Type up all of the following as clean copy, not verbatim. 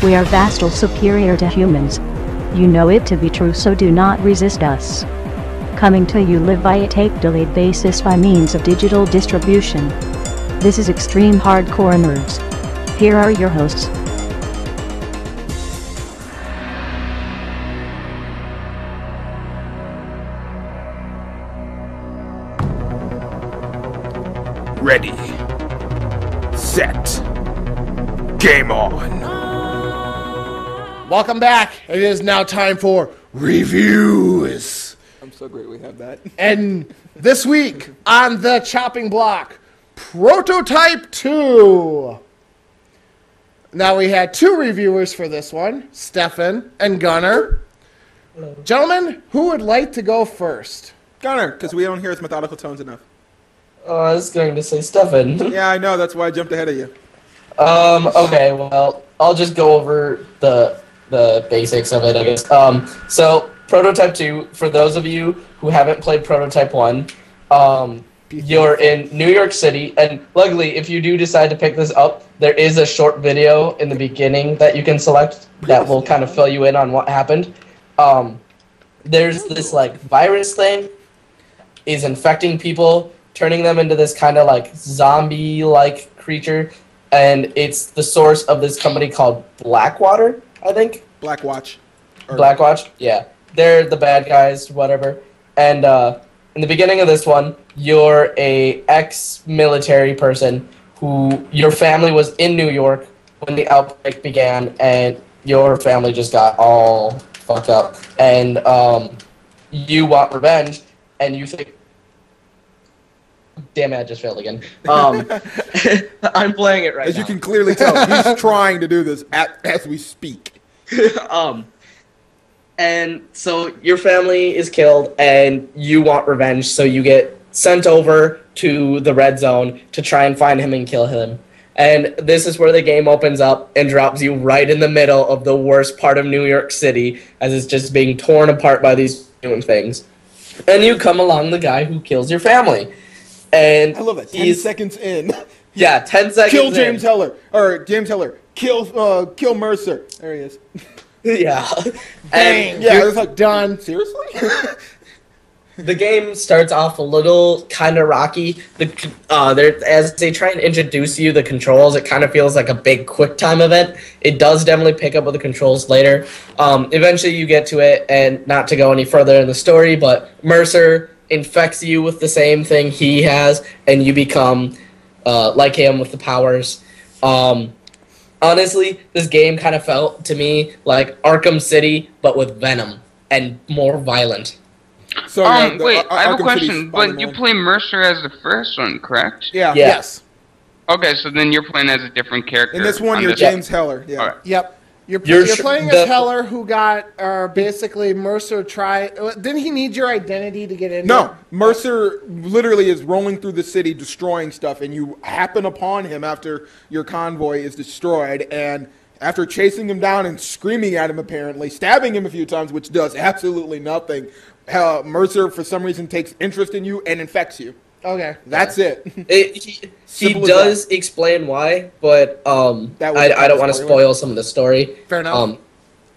We are vastly superior to humans. You know it to be true, so do not resist us. Coming to you live via tape-delayed basis by means of digital distribution. This is Extreme Hardcore Nerds. Here are your hosts. Ready, set, game on. Welcome back. It is now time for reviews. I'm so great we have that. And this week on the chopping block, Prototype 2. Now we had two reviewers for this one, Stefan and Gunnar. Hello. Gentlemen, who would like to go first? Gunnar, because we don't hear his methodical tones enough. Oh, I was going to say Stefan. Yeah, I know. That's why I jumped ahead of you. Okay, well, I'll just go over the basics of it, I guess. So, Prototype 2, for those of you who haven't played Prototype 1, you're in New York City, and luckily, if you do decide to pick this up, there is a short video in the beginning that you can select that will kind of fill you in on what happened. There's this, like, virus thing is infecting people, turning them into this kind of, like, zombie-like creature, and it's the source of this company called Blackwater, I think. Blackwatch. Blackwatch, yeah. They're the bad guys, whatever. And in the beginning of this one, you're a ex-military person who your family was in New York when the outbreak began, and your family just got all fucked up. And you want revenge, and you think, damn it, I just failed again. I'm playing it right now. As you can clearly tell, he's trying to do this as we speak. And so your family is killed, and you want revenge, so you get sent over to the red zone to try and find him and kill him. And this is where the game opens up and drops you right in the middle of the worst part of New York City, as it's just being torn apart by these human things. And you come along the guy who kills your family. And I love that. 10 seconds in. Yeah, 10 seconds Kill James Heller. Or James Heller. Kill Mercer. There he is. Yeah. Bang. Yeah, it's like done. Seriously? The game starts off a little kind of rocky. As they try and introduce you the controls, it kind of feels like a big QuickTime event. It does definitely pick up with the controls later. Eventually you get to it, and not to go any further in the story, but Mercer infects you with the same thing he has, and you become like him with the powers. Honestly, this game kind of felt to me like Arkham City, but with Venom, and more violent. So, wait, I have a Arkham question. City's But Spider-Man. you play Mercer as the first one, correct? Yeah. Yes. Okay, so then you're playing as a different character. In this one, on you're this James Heller. Yeah. All right. Yep. You're You're playing as Heller, who got basically Mercer didn't he need your identity to get in? No, Mercer literally is rolling through the city destroying stuff, and you happen upon him after your convoy is destroyed, and after chasing him down and screaming at him, apparently, stabbing him a few times, which does absolutely nothing, Mercer, for some reason, takes interest in you and infects you. Okay. That's it. He does explain why, but I don't want to spoil some of the story. Fair enough.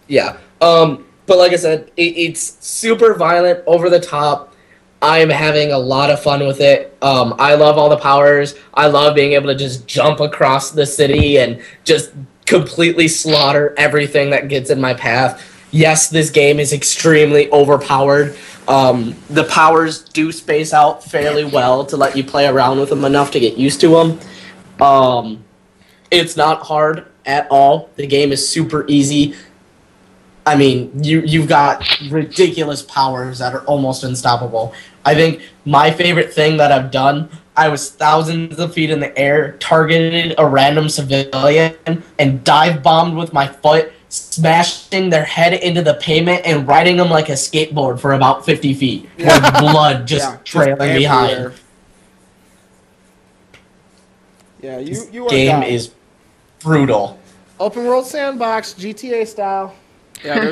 Yeah. But like I said, it's super violent, over the top. I'm having a lot of fun with it. I love all the powers. I love being able to just jump across the city and just completely slaughter everything that gets in my path. Yes, this game is extremely overpowered. The powers do space out fairly well to let you play around with them enough to get used to them. It's not hard at all. The game is super easy. I mean, you've got ridiculous powers that are almost unstoppable. I think my favorite thing that I've done, I was thousands of feet in the air, targeted a random civilian, and dive bombed with my foot, smashing their head into the pavement and riding them like a skateboard for about 50 feet, with blood just trailing behind. Yeah, you are game is brutal. Open world sandbox, GTA style. Yeah,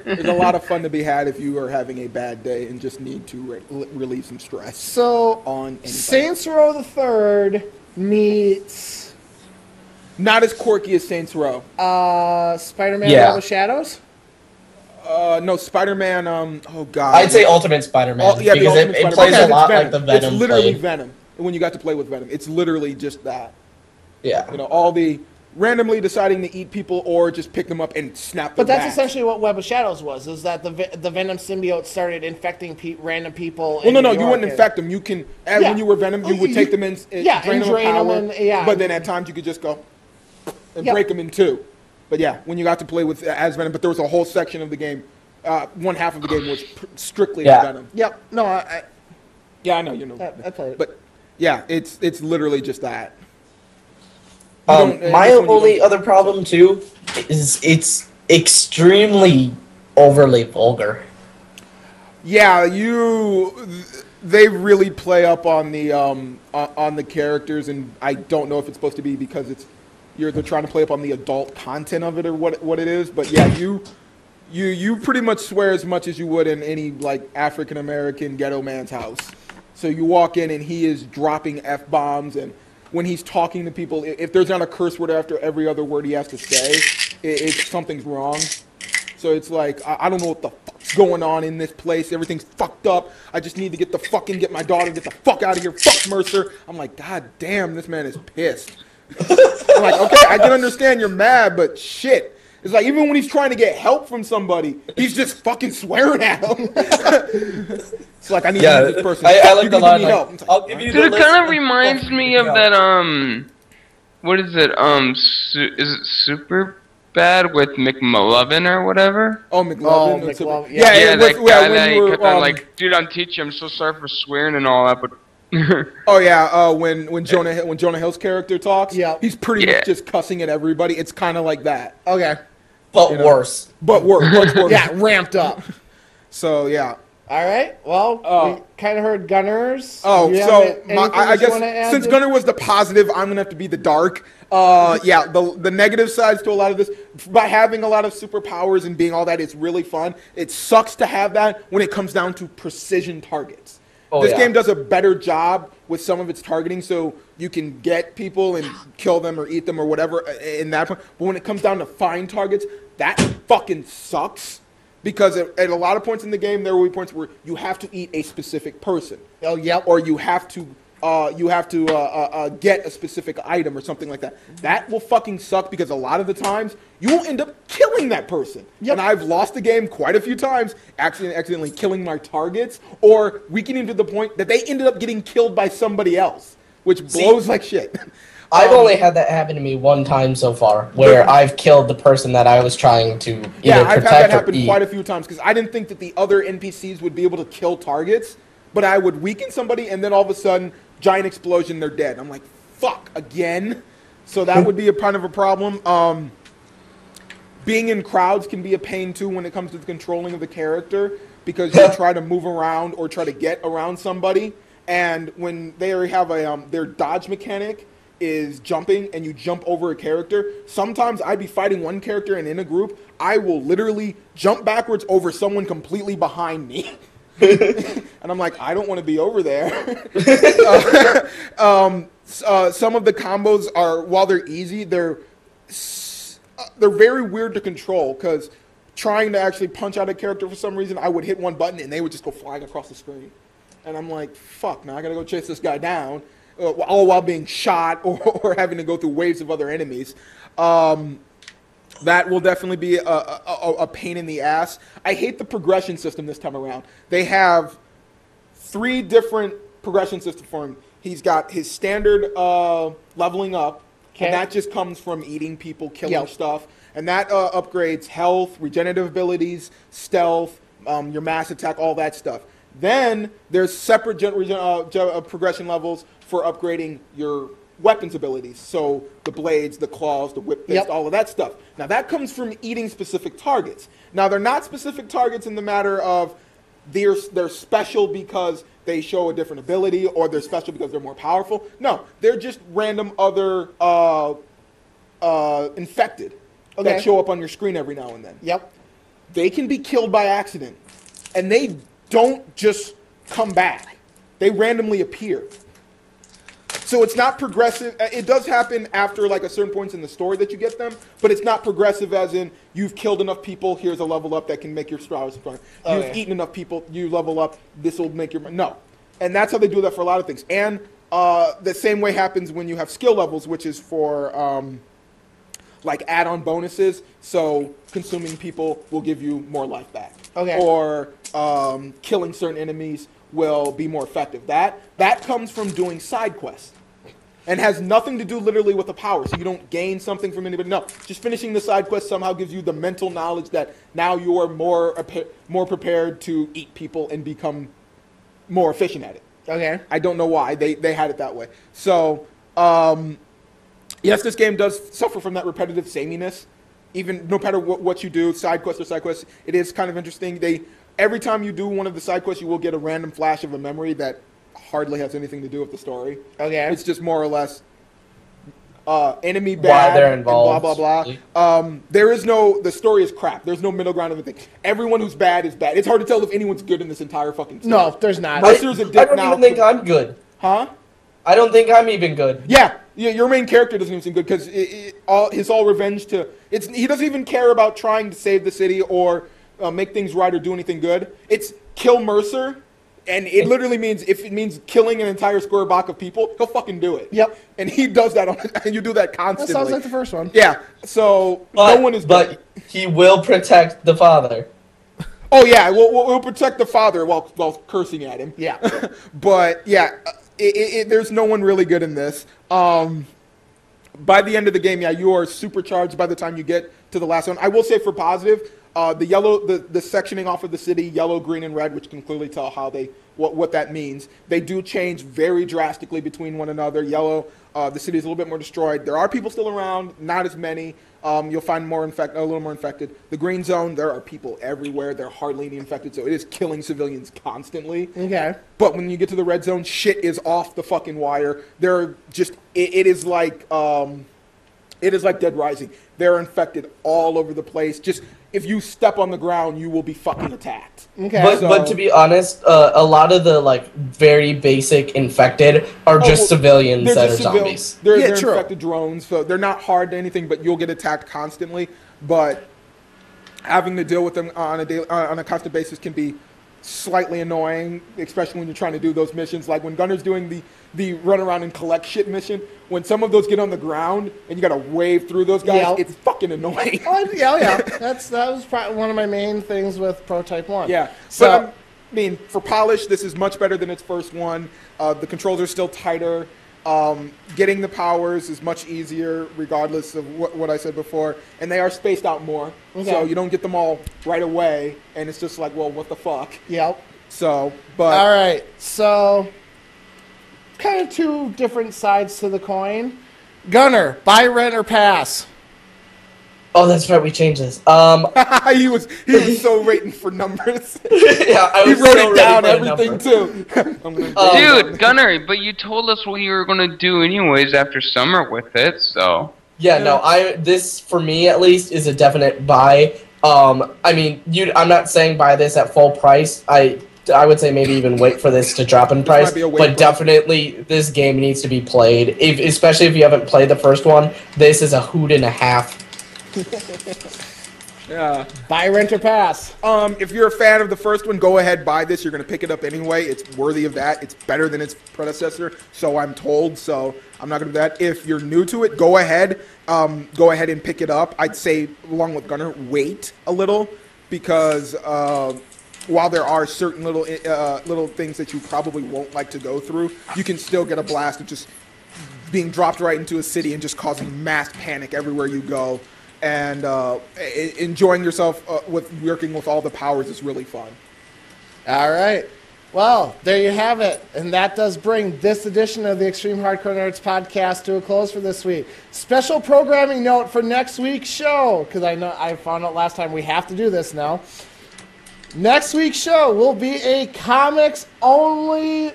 there's a lot of fun to be had if you are having a bad day and just need to relieve some stress. So, on anybody. Saints Row the Third meets Not as quirky as Saints Row. Spider-Man Yeah. Web of Shadows. No, Spider-Man. Oh God. I'd say Ultimate Spider-Man Yeah, the because Ultimate it Spider-Man. plays Because a lot it's like the Venom. It's literally played. Venom. When you got to play with Venom, it's literally just that. Yeah. You know, all the randomly deciding to eat people or just pick them up and snap them But that's back. essentially what Web of Shadows was. Is that the Venom symbiote started infecting random people? Well, no, you wouldn't infect them. You can, Yeah. when you were Venom, you would take them in, Yeah, drain and them of drain them power, and- yeah. but then at times you could just go and Yep. break them in two. But yeah, when you got to play with as Venom, but there was a whole section of the game, one half of the game was strictly Yeah. Venom. Yep. No, I Yeah, I know, you know. I played it. But yeah, it's literally just that. My only other problem too is it's extremely overly vulgar. Yeah, they really play up on the characters, and I don't know if it's supposed to be because they're trying to play up on the adult content of it or what it is. But yeah, you pretty much swear as much as you would in any like African American ghetto man's house. So you walk in and he is dropping F-bombs, and when he's talking to people, if there's not a curse word after every other word he has to say, something's wrong. So it's like, I don't know what the fuck's going on in this place. Everything's fucked up. I just need to get my daughter, get the fuck out of here. Fuck Mercer. I'm like, God damn, this man is pissed. I'm like, okay, I can understand you're mad, but shit. It's like, even when he's trying to get help from somebody, he's just fucking swearing at him. It's like, I need to use this person. I Fuck, like you the can line. give me Like, help. It's like, I'll give you Dude, the it kind list of reminds me of that, what is it, is it Super Bad with McMullovin or whatever? oh, McLovin. Oh, that's McLovin, a- yeah. Yeah, that guy when that you he were, kept on like, dude, I'm teaching, I'm so sorry for swearing and all that, but... oh yeah, when Jonah Hill's character talks, Yeah. he's pretty Yeah. much just cussing at everybody. It's kind of like that, okay. but you know. worse. but much worse. Yeah, ramped up. So yeah. All right. Well, we kind of heard Gunners. Oh, You have so anything I that you guess wanna add since to- Gunner was the positive, I'm gonna have to be the dark. Yeah, the negative sides to a lot of this, by having a lot of superpowers and being all that, it's really fun. It sucks to have that when it comes down to precision targets. Oh, This yeah. game does a better job with some of its targeting, so you can get people and kill them or eat them or whatever in that point. But when it comes down to fine targets, that fucking sucks. Because at a lot of points in the game, there will be points where you have to eat a specific person. Oh, yep. Or you have to get a specific item or something like that. That will fucking suck because a lot of the times you will end up killing that person. Yep. And I've lost the game quite a few times, accidentally killing my targets or weakening to the point that they ended up getting killed by somebody else, which blows like shit. I've only had that happen to me one time so far, where I've killed the person that I was trying to either Yeah, I've had that protect or happen eat. quite a few times because I didn't think that the other NPCs would be able to kill targets, but I would weaken somebody and then all of a sudden, giant explosion, they're dead. I'm like, fuck, again? So that would be a kind of a problem. Being in crowds can be a pain too when it comes to the controlling of the character because you try to move around or try to get around somebody, and when they have their dodge mechanic is jumping and you jump over a character, sometimes I'd be fighting one character and in a group, I will literally jump backwards over someone completely behind me. And I'm like, I don't want to be over there. Some of the combos are, while they're easy, they're very weird to control because trying to actually punch out a character for some reason, I would hit one button and they would just go flying across the screen. And I'm like, fuck, now I gotta go chase this guy down. All while being shot or having to go through waves of other enemies. That will definitely be a pain in the ass. I hate the progression system this time around. They have 3 different progression systems for him. He's got his standard leveling up, and that just comes from eating people, killing stuff. And that upgrades health, regenerative abilities, stealth, your mass attack, all that stuff. Then there's separate progression levels for upgrading your weapons abilities. So the blades, the claws, the whip fist, all of that stuff. Now that comes from eating specific targets. Now they're not specific targets in the matter of they're special because they show a different ability or they're special because they're more powerful. No, they're just random other infected that show up on your screen every now and then. Yep. they can be killed by accident. And they don't just come back. They randomly appear. So it's not progressive. It does happen after like a certain points in the story that you get them, but it's not progressive as in you've killed enough people, here's a level up that can make your strawberries strong. You've eaten enough people, you level up, this will make your... No. And that's how they do that for a lot of things. And the same way happens when you have skill levels, which is for like add-on bonuses. So consuming people will give you more life back. Okay. Or killing certain enemies will be more effective. That comes from doing side quests. And has nothing to do literally with the power. So you don't gain something from anybody. No, just finishing the side quest somehow gives you the mental knowledge that now you are more prepared to eat people and become more efficient at it. Okay. I don't know why they had it that way. So, yes, this game does suffer from that repetitive sameness. Even no matter what you do, side quest or side quest, it is kind of interesting. Every time you do one of the side quests, you will get a random flash of a memory that hardly has anything to do with the story. Okay. It's just more or less enemy bad, why they're involved, and blah, blah, blah. The story is crap. There's no middle ground of anything. Everyone who's bad is bad. It's hard to tell if anyone's good in this entire fucking story. No, there's not. I don't even think I'm good. Huh? I don't think I'm even good. Yeah, your main character doesn't even seem good because his all revenge to... He doesn't even care about trying to save the city or make things right or do anything good. It's kill Mercer. And it literally means, if it means killing an entire square block of people, he'll fucking do it. Yep. And he does that, and you do that constantly. That sounds like the first one. Yeah, so no one is good. But he will protect the father. Oh, yeah, we'll protect the father while cursing at him. Yeah. But, yeah, there's no one really good in this. By the end of the game, yeah, you are supercharged by the time you get to the last one. I will say for positive... the sectioning off of the city, yellow, green, and red, which can clearly tell how what that means. They do change very drastically between one another. Yellow, the city is a little bit more destroyed. There are people still around, not as many. You'll find a little more infected. The green zone, there are people everywhere. There are hardly any infected, so it is killing civilians constantly. Okay. But when you get to the red zone, shit is off the fucking wire. It is like Dead Rising. They're infected all over the place. Just if you step on the ground, you will be fucking attacked. Okay. But to be honest, a lot of the like very basic infected are just civilians that are zombies. They're infected drones, so they're not hard to anything, but you'll get attacked constantly. But having to deal with them on a constant basis can be slightly annoying, especially when you're trying to do those missions. Like when Gunner's doing the run around and collect shit mission, when some of those get on the ground and you gotta wave through those guys, it's fucking annoying. Yeah. That was probably one of my main things with Prototype 1. Yeah. So, but, I mean, for polish, this is much better than its first one. The controls are still tighter. Getting the powers is much easier, regardless of what I said before. And they are spaced out more. Okay. So you don't get them all right away. And it's just like, well, what the fuck? Yep. So, but... All right. So, kind of two different sides to the coin. Gunner, buy, rent, or pass? Oh, that's right. We changed this. He was so waiting for numbers. Yeah, he wrote it down, everything too. Dude, Gunner, but you told us what you were gonna do anyways after summer with it, so. Yeah, no, this for me at least is a definite buy. I mean, I'm not saying buy this at full price. I would say maybe even wait for this to drop in price, but definitely this game needs to be played. Especially if you haven't played the first one, this is a hoot and a half. Yeah. Buy, rent, or pass. If you're a fan of the first one, go ahead, buy this. You're going to pick it up anyway. It's worthy of that. It's better than its predecessor, so I'm told. So I'm not going to do that. If you're new to it, go ahead. Go ahead and pick it up. I'd say, along with Gunner, wait a little because while there are certain little things that you probably won't like to go through, you can still get a blast of just being dropped right into a city and just causing mass panic everywhere you go. And enjoying yourself with working with all the powers is really fun. All right. Well, there you have it. And that does bring this edition of the Extreme Hardcore Nerds podcast to a close for this week. Special programming note for next week's show, because I found out last time we have to do this now. Next week's show will be a comics-only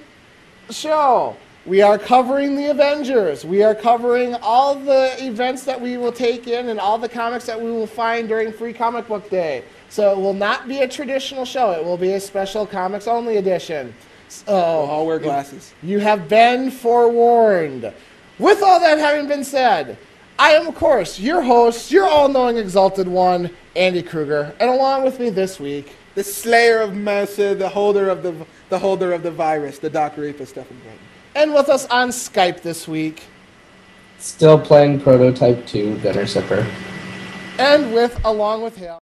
show. We are covering the Avengers. We are covering all the events that we will take in and all the comics that we will find during Free Comic Book Day. So it will not be a traditional show. It will be a special comics only edition. We'll all wear glasses. You have been forewarned. With all that having been said, I am, of course, your host, your all-knowing exalted one, Andy Kruger, and along with me this week, the slayer of Mercer, the holder of the virus, the Doc Reaper, Stephen Bratton. And with us on Skype this week, Still playing Prototype 2, Gunner Sipper. And along with him,